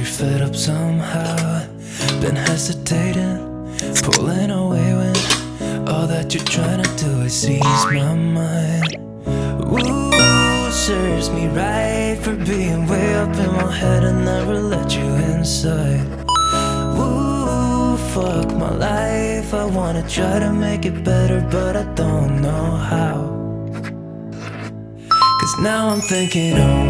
fed up somehow. Been hesitating, pulling away when all that you're trying to do is seize my mind. Ooh, serves me right for being way up in my head and never let you inside. Ooh, fuck my life, I wanna try to make it better, but I don't know how. Cause now I'm thinking, oh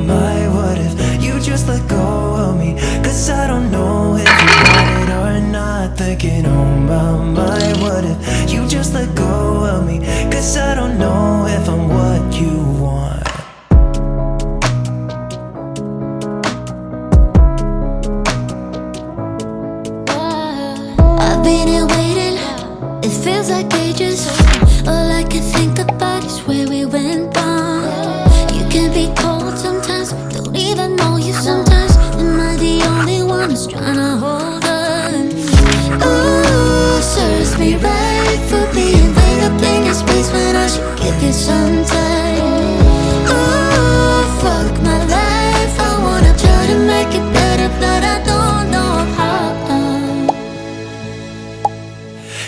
my, what if you just let go of me? Cause I don't know if you want it or not. Thinking, oh my, what if you just let go of me? Cause I don't know if I'm what you want. I've been here waiting, it feels like ages. All I can think about is where we went wrong. You can be cold sometimes, don't even know you sometimes. Am I the only one who's trying to hold on? Ooh, serves me right for being way up in your space when I should give you some time. Ooh, fuck my life, I wanna try to make it better, but I don't know how.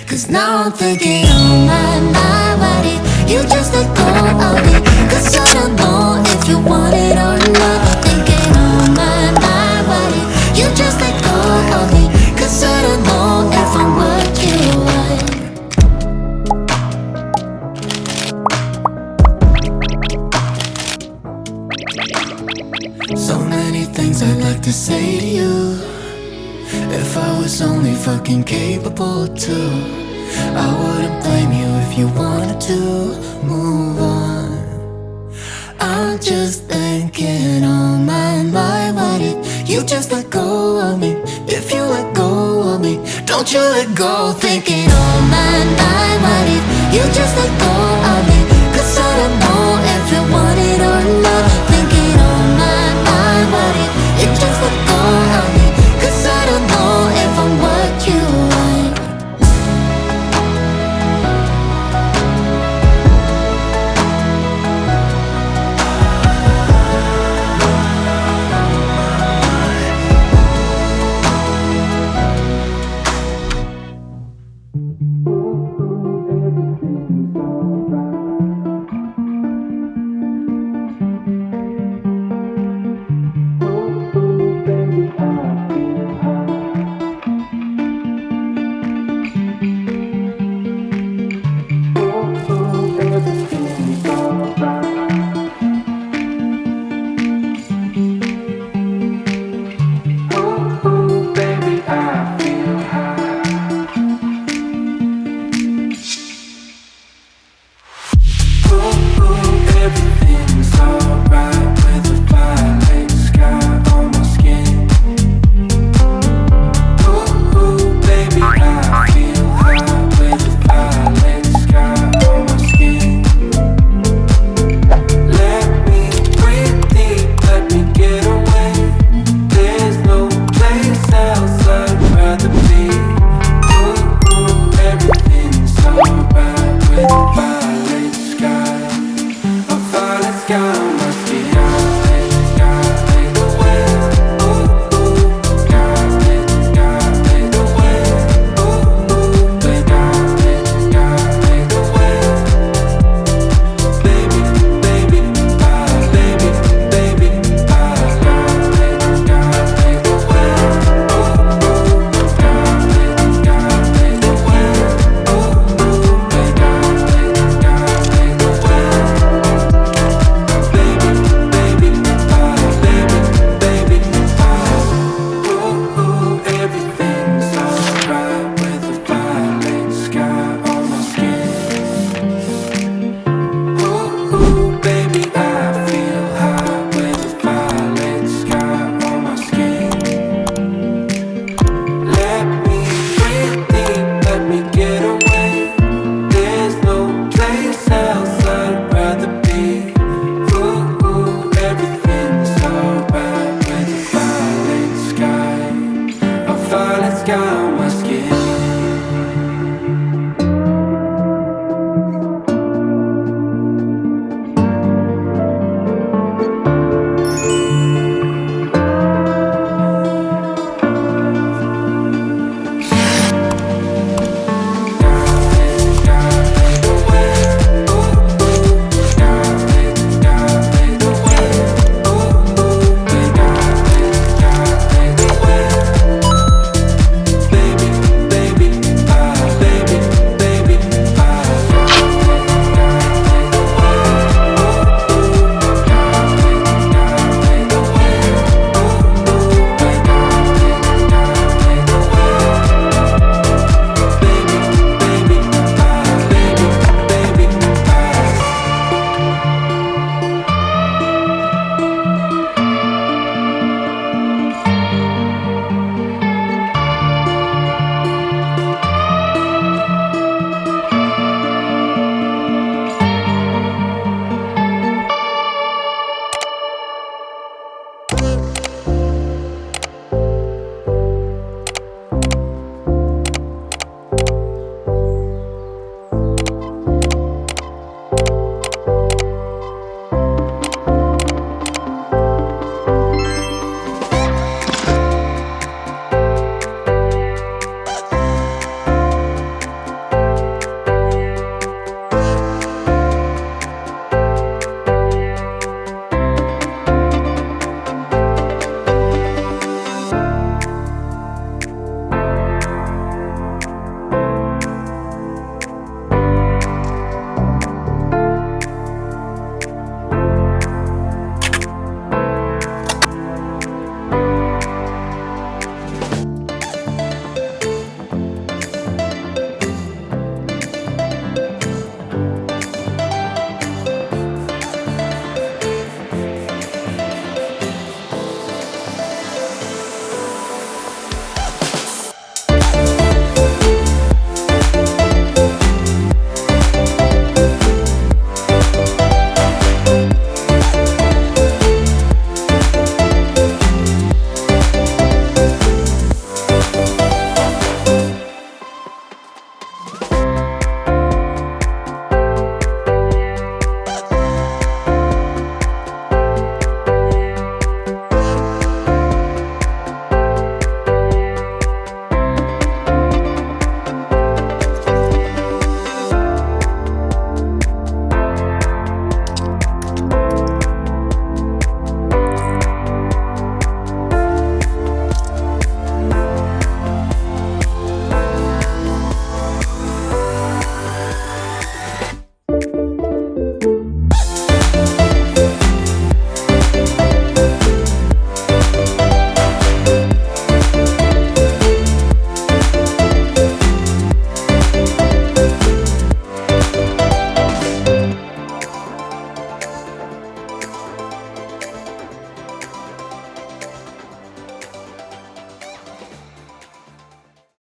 Cause now I'm thinking, oh my, what if you just let go of me? Cause I don't know if you want it or not. Thinking, oh my, what if you just let go of me? Cause I don't know if I'm what you want. So many things I'd like to say to you. If I was only fucking capable to, I wouldn't blame you if you wanted to move on. I'm just thinking, oh my, what if you just let go of me? If you let go of me, don't you let go. Thinking, oh my, what if you just let go of me? Cause I don't know if you want it or not. Thinking, oh my, what if you just let go of me? Cause I don't know if I'm what you want. Let's go.